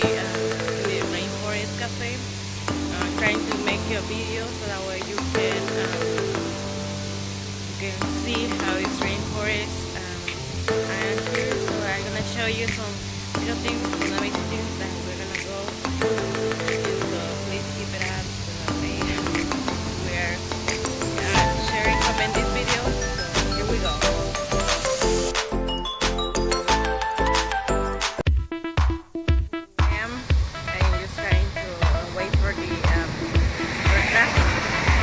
the Rainforest Cafe. I'm trying to make you a video so that way you can see how is rainforest. I am here, so I'm gonna show you some little things, some amazing things that we're gonna go. So please keep it up so that way we're sharing, comment this video. So here we go. I'm just trying to wait for the for traffic,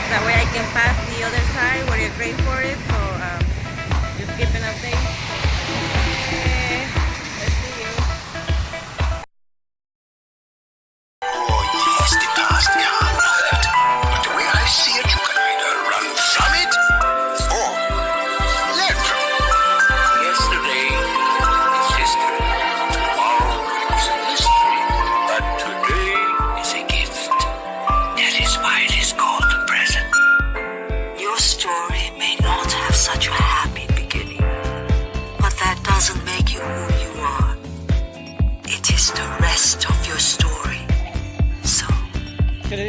so that way I can pass the other side where the rainforest. So just keep an update. Okay, let's see you. Oh yes, the past can't hurt, but the way I see it, you can either run from it or learn from it. Yesterday is history, tomorrow is a mystery, but today is a gift. That is why it is called the present. Your story may not have such a happy beginning, but that doesn't make you who you are. It is the rest of your story. So, Should I